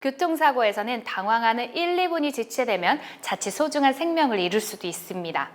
교통사고에서는 당황하는 1, 2분이 지체되면 자칫 소중한 생명을 잃을 수도 있습니다.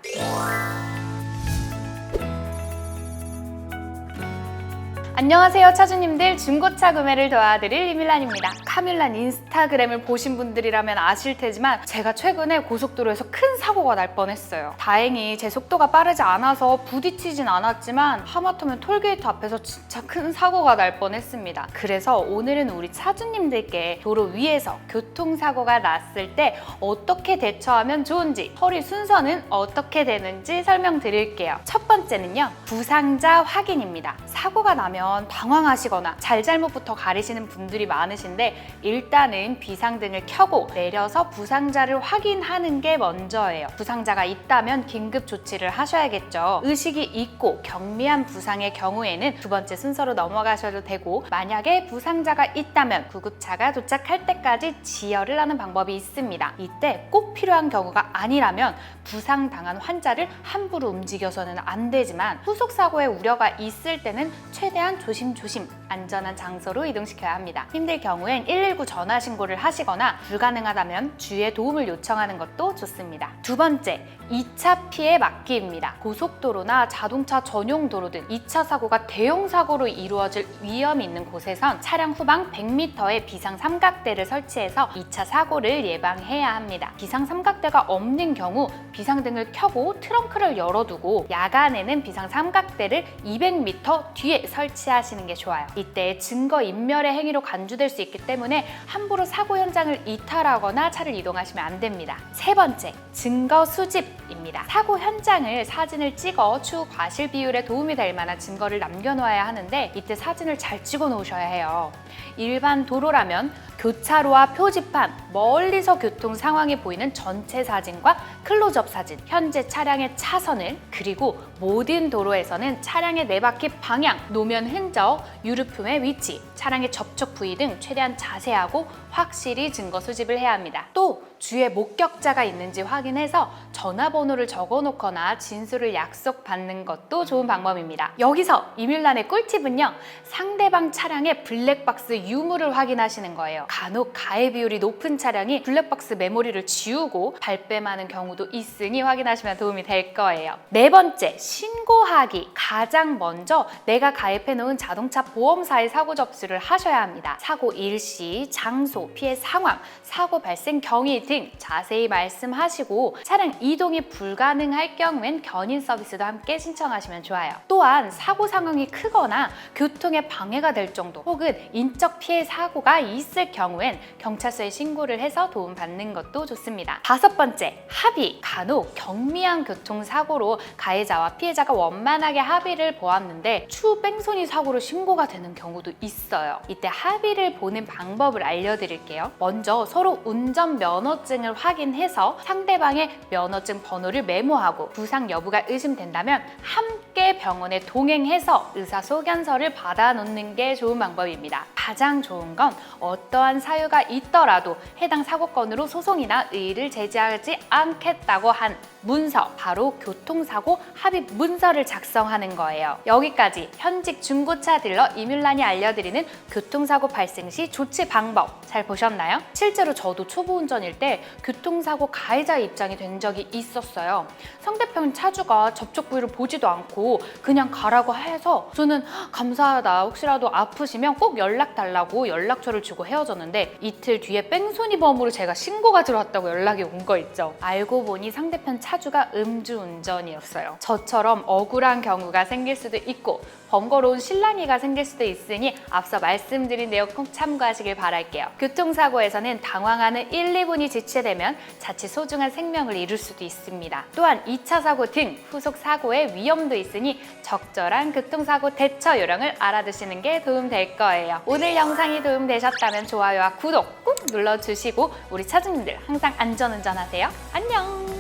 안녕하세요 차주님들, 중고차 구매를 도와드릴 이밀란입니다. 카밀란 인스타그램을 보신 분들이라면 아실 테지만 제가 최근에 고속도로에서 큰 사고가 날 뻔했어요. 다행히 제 속도가 빠르지 않아서 부딪히진 않았지만 하마터면 톨게이트 앞에서 진짜 큰 사고가 날 뻔했습니다. 그래서 오늘은 우리 차주님들께 도로 위에서 교통사고가 났을 때 어떻게 대처하면 좋은지, 처리 순서는 어떻게 되는지 설명드릴게요. 첫 번째는요, 부상자 확인입니다. 사고가 나면 당황하시거나 잘잘못부터 가리시는 분들이 많으신데 일단은 비상등을 켜고 내려서 부상자를 확인하는 게 먼저예요. 부상자가 있다면 긴급 조치를 하셔야겠죠. 의식이 있고 경미한 부상의 경우에는 두 번째 순서로 넘어가셔도 되고, 만약에 부상자가 있다면 구급차가 도착할 때까지 지혈을 하는 방법이 있습니다. 이때 꼭 필요한 경우가 아니라면 부상당한 환자를 함부로 움직여서는 안 되지만 후속사고의 우려가 있을 때는 최대한 조심조심 안전한 장소로 이동시켜야 합니다. 힘들 경우엔 119 전화 신고를 하시거나 불가능하다면 주위의 도움을 요청하는 것도 좋습니다. 두 번째, 2차 피해 막기입니다. 고속도로나 자동차 전용 도로 등 2차 사고가 대형 사고로 이루어질 위험이 있는 곳에선 차량 후방 100m의 비상 삼각대를 설치해서 2차 사고를 예방해야 합니다. 비상 삼각대가 없는 경우 비상등을 켜고 트렁크를 열어두고 야간에는 비상 삼각대를 200m 뒤에 설치하시는 게 좋아요. 이때 증거인멸의 행위로 간주될 수 있기 때문에 함부로 사고 현장을 이탈하거나 차를 이동하시면 안 됩니다. 세 번째, 증거 수집입니다. 사고 현장을 사진을 찍어 추후 과실 비율에 도움이 될 만한 증거를 남겨놓아야 하는데 이때 사진을 잘 찍어 놓으셔야 해요. 일반 도로라면 교차로와 표지판, 멀리서 교통 상황이 보이는 전체 사진과 클로즈업 사진, 현재 차량의 차선을, 그리고 모든 도로에서는 차량의 네 바퀴 방향, 노면 흔적, 유류품의 위치, 차량의 접촉 부위 등 최대한 자세하고 확실히 증거 수집을 해야 합니다. 또 주위에 목격자가 있는지 확인해서 전화번호를 적어놓거나 진술을 약속받는 것도 좋은 방법입니다. 여기서 이밀란의 꿀팁은요, 상대방 차량의 블랙박스 유무를 확인하시는 거예요. 간혹 가해 비율이 높은 차량이 블랙박스 메모리를 지우고 발뺌하는 경우도 있으니 확인하시면 도움이 될 거예요. 네 번째, 신고하기. 가장 먼저 내가 가입해놓은 자동차 보험사에 사고 접수를 하셔야 합니다. 사고 일시, 장소, 피해 상황, 사고 발생 경위 등 자세히 말씀하시고 차량 이동이 불가능할 경우엔 견인 서비스도 함께 신청하시면 좋아요. 또한 사고 상황이 크거나 교통에 방해가 될 정도 혹은 인적 피해 사고가 있을 경우엔 경찰서에 신고를 해서 도움받는 것도 좋습니다. 다섯 번째, 합의. 간혹 경미한 교통사고로 가해자와 피해자가 원만하게 합의를 보았는데 추후 뺑소니 사고로 신고가 되는 경우도 있어요. 이때 합의를 보는 방법을 알려드릴게요. 먼저 서로 운전면허증을 확인해서 상대방의 면허증 번호를 메모하고 부상 여부가 의심된다면 함께 병원에 동행해서 의사소견서를 받아놓는 게 좋은 방법입니다. 가장 좋은 건 어떠한 사유가 있더라도 해당 사고건으로 소송이나 의의를 제기하지 않겠다고 한 문서, 바로 교통사고 합의 문서를 작성하는 거예요. 여기까지 현직 중고차 딜러 이밀란이 알려드리는 교통사고 발생 시 조치 방법 잘 보셨나요? 실제로 저도 초보 운전일 때 교통사고 가해자 입장이 된 적이 있었어요. 상대편 차주가 접촉 부위를 보지도 않고 그냥 가라고 해서 저는 감사하다, 혹시라도 아프시면 꼭 연락 달라고 연락처를 주고 헤어졌는데 이틀 뒤에 뺑소니범으로 제가 신고가 들어왔다고 연락이 온 거 있죠. 알고 보니 상대편 차주가 음주운전이었어요. 저처럼 억울한 경우가 생길 수도 있고 번거로운 실랑이가 생길 수도 있으니 앞서 말씀드린 내용 꼭 참고하시길 바랄게요. 교통사고에서는 당황하는 1, 2분이 지체되면 자칫 소중한 생명을 잃을 수도 있습니다. 또한 2차 사고 등 후속 사고의 위험도 있으니 적절한 교통사고 대처 요령을 알아두시는 게 도움될 거예요. 오늘 영상이 도움되셨다면 좋아요와 구독 꾹 눌러주시고 우리 차주님들 항상 안전운전하세요. 안녕!